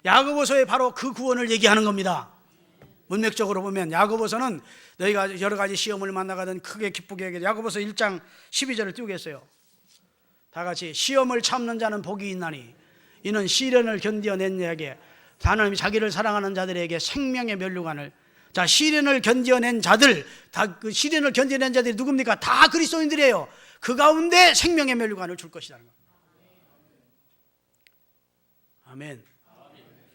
S1: 야고보서에 바로 그 구원을 얘기하는 겁니다. 문맥적으로 보면 야고보서는 너희가 여러 가지 시험을 만나가든 크게 기쁘게 여기라. 야고보서 1장 12절을 띄우겠어요. 다 같이. 시험을 참는 자는 복이 있나니 이는 시련을 견뎌낸 자에게, 하나님이 자기를 사랑하는 자들에게 생명의 면류관을. 자, 시련을 견뎌낸 자들, 다 그 시련을 견뎌낸 자들이 누굽니까? 다 그리스도인들이에요. 그 가운데 생명의 면류관을 줄 것이라는 겁니다. 아멘.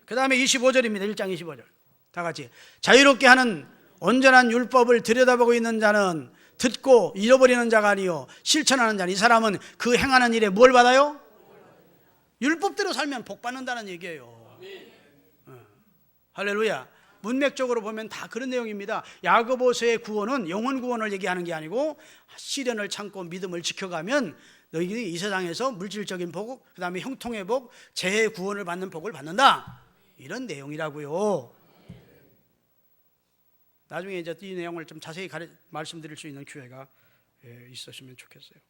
S1: 그 다음에 25절입니다. 1장 25절. 다 같이. 자유롭게 하는 온전한 율법을 들여다보고 있는 자는 듣고 잃어버리는 자가 아니요 실천하는 자는, 이 사람은 그 행하는 일에 뭘 받아요? 율법대로 살면 복 받는다는 얘기예요. 할렐루야. 문맥적으로 보면 다 그런 내용입니다. 야고보서의 구원은 영혼 구원을 얘기하는 게 아니고 시련을 참고 믿음을 지켜가면 너희들이 이 세상에서 물질적인 복, 그 다음에 형통의 복, 재해 구원을 받는 복을 받는다, 이런 내용이라고요. 나중에 이제 이 내용을 좀 자세히 말씀드릴 수 있는 기회가 있었으면 좋겠어요.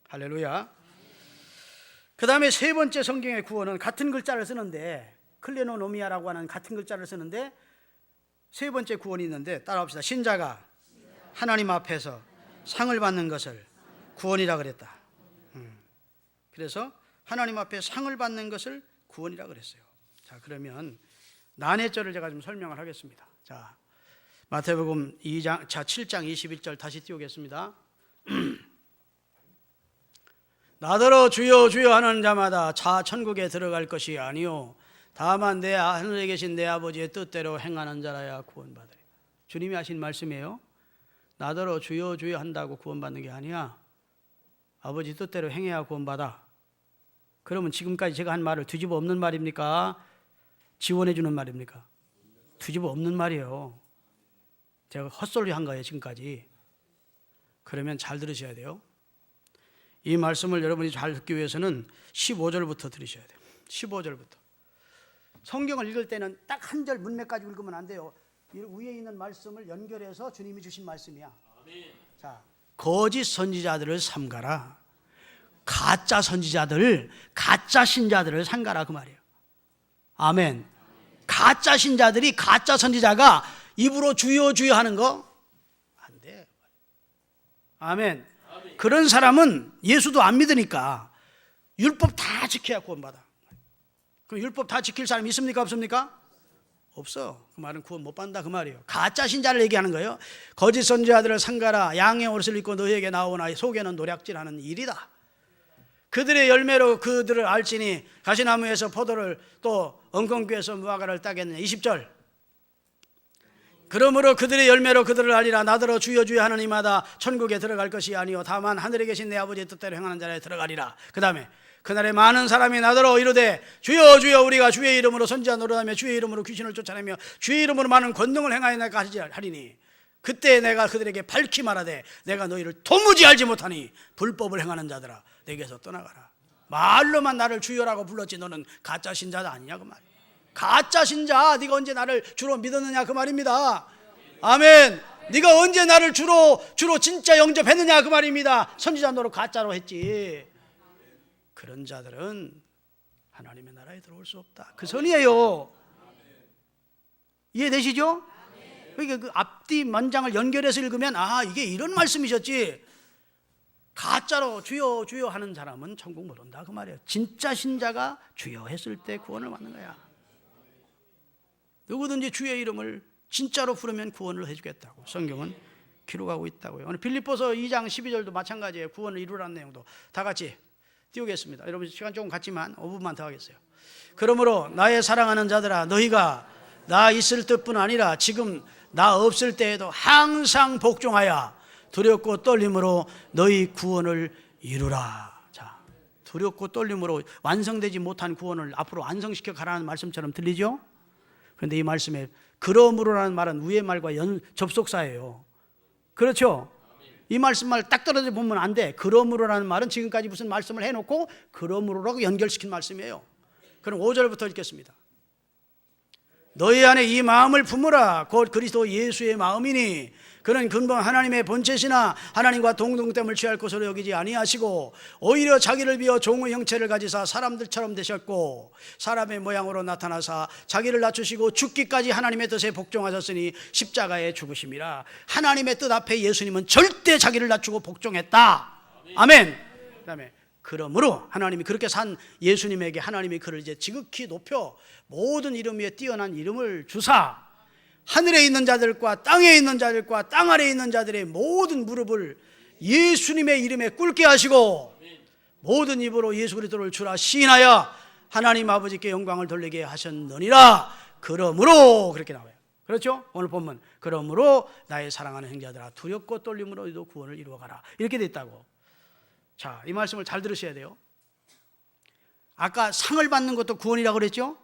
S1: 할렐루야. 그 다음에 세 번째 성경의 구원은 같은 글자를 쓰는데, 클레노노미아라고 하는 같은 글자를 쓰는데 세 번째 구원이 있는데 따라합시다. 신자가 하나님 앞에서 상을 받는 것을 구원이라 그랬다. 그래서 하나님 앞에 상을 받는 것을 구원이라 그랬어요. 자, 그러면 난해절을 제가 좀 설명을 하겠습니다. 자, 마태복음 2장, 7장 21절 다시 띄우겠습니다. 나더러 주여 주여 하는 자마다 자 천국에 들어갈 것이 아니요 다만 내 하늘에 계신 내 아버지의 뜻대로 행하는 자라야 구원받으리라. 주님이 하신 말씀이에요. 나더러 주여 주여 한다고 구원받는 게 아니야. 아버지 뜻대로 행해야 구원받아. 그러면 지금까지 제가 한 말을 뒤집어 엎는 말입니까? 지원해 주는 말입니까? 뒤집어 엎는 말이에요. 제가 헛소리 한 거예요 지금까지. 그러면 잘 들으셔야 돼요. 이 말씀을 여러분이 잘 듣기 위해서는 15절부터 들으셔야 돼요. 15절부터. 성경을 읽을 때는 딱 한 절 문맥 가지고 읽으면 안 돼요. 위에 있는 말씀을 연결해서 주님이 주신 말씀이야. 자, 거짓 선지자들을 삼가라. 가짜 선지자들, 가짜 신자들을 삼가라, 그 말이에요. 아멘. 가짜 신자들이, 가짜 선지자가 입으로 주여 주여 하는 거 안 돼. 아멘. 그런 사람은 예수도 안 믿으니까 율법 다 지켜야 구원받아. 그럼 율법 다 지킬 사람이 있습니까 없습니까? 없어. 그 말은 구원 못 받는다 그 말이에요. 가짜 신자를 얘기하는 거예요. 거짓 선지자들을 삼가라. 양의 옷을 입고 너희에게 나오나 속에는 노략질하는 일이다. 그들의 열매로 그들을 알지니 가시나무에서 포도를 또 엉겅퀴에서 무화과를 따겠느냐. 20절. 그러므로 그들의 열매로 그들을 알리라. 나더러 주여 주여 하는 이마다 천국에 들어갈 것이 아니요 다만 하늘에 계신 내 아버지의 뜻대로 행하는 자에 들어가리라. 그 다음에 그날에 많은 사람이 나더러 이르되 주여 주여 우리가 주의 이름으로 선지자 노릇하며 주의 이름으로 귀신을 쫓아내며 주의 이름으로 많은 권능을 행하였나이까 하리니 그때 내가 그들에게 밝히 말하되 내가 너희를 도무지 알지 못하니 불법을 행하는 자들아 내게서 떠나가라. 말로만 나를 주여라고 불렀지 너는 가짜 신자가 아니냐 그 말이야. 가짜 신자, 네가 언제 나를 주로 믿었느냐 그 말입니다. 아멘. 네가 언제 나를 주로 진짜 영접했느냐 그 말입니다. 선지자 노릇 가짜로 했지. 그런 자들은 하나님의 나라에 들어올 수 없다. 그 선이에요. 이해되시죠? 그러니까 그 앞뒤 문장을 연결해서 읽으면 아 이게 이런 말씀이셨지. 가짜로 주여 주여 하는 사람은 천국 못 온다 그 말이에요. 진짜 신자가 주여 했을 때 구원을 받는 거야. 누구든지 주의 이름을 진짜로 부르면 구원을 해주겠다고 성경은 기록하고 있다고요. 오늘 빌립보서 2장 12절도 마찬가지예요. 구원을 이루라는 내용도 다 같이 띄우겠습니다. 여러분 시간 조금 갔지만 5분만 더 하겠어요. 그러므로 나의 사랑하는 자들아 너희가 나 있을 때뿐 아니라 지금 나 없을 때에도 항상 복종하여 두렵고 떨림으로 너희 구원을 이루라. 자, 두렵고 떨림으로 완성되지 못한 구원을 앞으로 완성시켜 가라는 말씀처럼 들리죠? 그런데 이 말씀에 그러므로라는 말은 위의 말과 접속사예요. 그렇죠? 이 말씀만 딱 떨어져 보면 안 돼. 그러므로라는 말은 지금까지 무슨 말씀을 해놓고 그러므로라고 연결시킨 말씀이에요. 그럼 5절부터 읽겠습니다. 너희 안에 이 마음을 품으라. 곧 그리스도 예수의 마음이니 그는 근본 하나님의 본체시나 하나님과 동등됨을 취할 것으로 여기지 아니하시고 오히려 자기를 비어 종의 형체를 가지사 사람들처럼 되셨고 사람의 모양으로 나타나사 자기를 낮추시고 죽기까지 하나님의 뜻에 복종하셨으니 십자가에 죽으심이라. 하나님의 뜻 앞에 예수님은 절대 자기를 낮추고 복종했다. 아멘. 그다음에 그러므로 하나님이 그렇게 산 예수님에게 하나님이 그를 이제 지극히 높여 모든 이름 위에 뛰어난 이름을 주사 하늘에 있는 자들과 땅에 있는 자들과 땅 아래에 있는 자들의 모든 무릎을 예수님의 이름에 꿇게 하시고 모든 입으로 예수 그리스도를 주라 시인하여 하나님 아버지께 영광을 돌리게 하셨느니라. 그러므로 그렇게 나와요. 그렇죠? 오늘 본문 그러므로 나의 사랑하는 형제들아 두렵고 떨림으로 너희도 구원을 이루어가라 이렇게 돼 있다고. 자, 이 말씀을 잘 들으셔야 돼요. 아까 상을 받는 것도 구원이라고 그랬죠?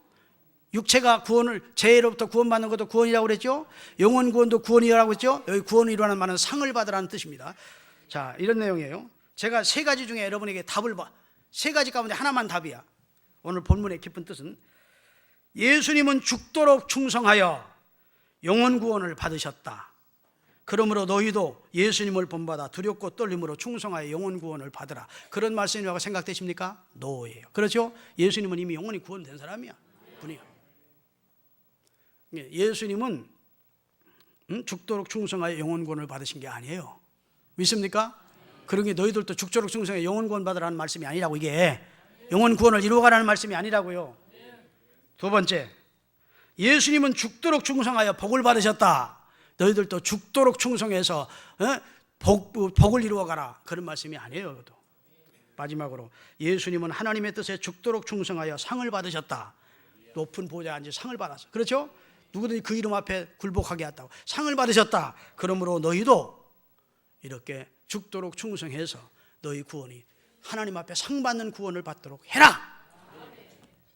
S1: 육체가 구원을 죄로부터 구원받는 것도 구원이라고 그랬죠? 영혼 구원도 구원이라고 했죠? 여기 구원이라는 말은 상을 받으라는 뜻입니다. 자, 이런 내용이에요. 제가 세 가지 중에 여러분에게 세 가지 가운데 하나만 답이야. 오늘 본문의 깊은 뜻은 예수님은 죽도록 충성하여 영혼 구원을 받으셨다. 그러므로 너희도 예수님을 본받아 두렵고 떨림으로 충성하여 영혼 구원을 받으라. 그런 말씀이라고 생각되십니까? 노예요. 그렇죠? 예수님은 이미 영혼이 구원된 사람이야. 분이야. 예수님은 죽도록 충성하여 영혼 구원을 받으신 게 아니에요. 믿습니까? 그러니 너희들도 죽도록 충성하여 영혼 구원 받으라는 말씀이 아니라고. 이게 영혼 구원을 이루어가라는 말씀이 아니라고요. 두 번째, 예수님은 죽도록 충성하여 복을 받으셨다. 너희들도 죽도록 충성해서 복을 이루어가라 그런 말씀이 아니에요. 그것도. 마지막으로 예수님은 하나님의 뜻에 죽도록 충성하여 상을 받으셨다. 높은 보좌에 앉아 상을 받았어. 그렇죠? 누구든지 그 이름 앞에 굴복하게 했다고 상을 받으셨다. 그러므로 너희도 이렇게 죽도록 충성해서 너희 구원이 하나님 앞에 상 받는 구원을 받도록 해라.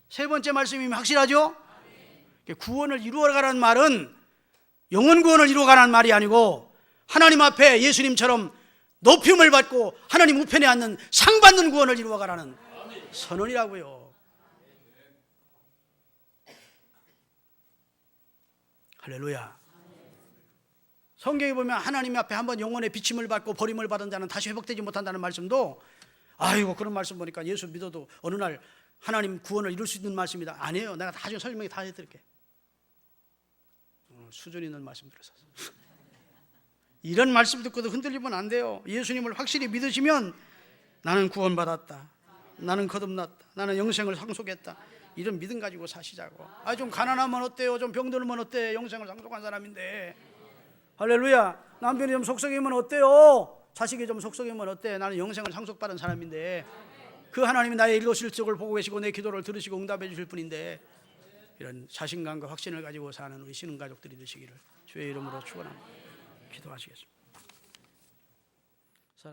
S1: 세 번째 말씀이 확실하죠? 구원을 이루어가라는 말은 영혼 구원을 이루어가라는 말이 아니고 하나님 앞에 예수님처럼 높임을 받고 하나님 우편에 앉는 상 받는 구원을 이루어가라는 선언이라고요. 할렐루야. 성경에 보면 하나님 앞에 한번 영혼의 비침을 받고 버림을 받은 자는 다시 회복되지 못한다는 말씀도 아이고 그런 말씀 보니까 예수 믿어도 어느 날 하나님 구원을 이룰 수 있는 말씀이다. 아니에요. 내가 나중에 설명이 다 해드릴게. 수준 있는 말씀 들었어. 이런 말씀 듣고도 흔들리면 안 돼요. 예수님을 확실히 믿으시면 나는 구원받았다, 나는 거듭났다, 나는 영생을 상속했다, 이런 믿음 가지고 사시자고. 좀 가난하면 어때요? 좀 병들면 어때? 영생을 상속한 사람인데. 할렐루야. 남편이 좀 속썩이면 어때요? 자식이 좀 속썩이면 어때? 나는 영생을 상속받은 사람인데. 그 하나님이 나의 일거실적을 보고 계시고 내 기도를 들으시고 응답해 주실 분인데, 이런 자신감과 확신을 가지고 사는 우리 신흥가족들이 되시기를 주의 이름으로 축원합니다. 기도하시겠습니다.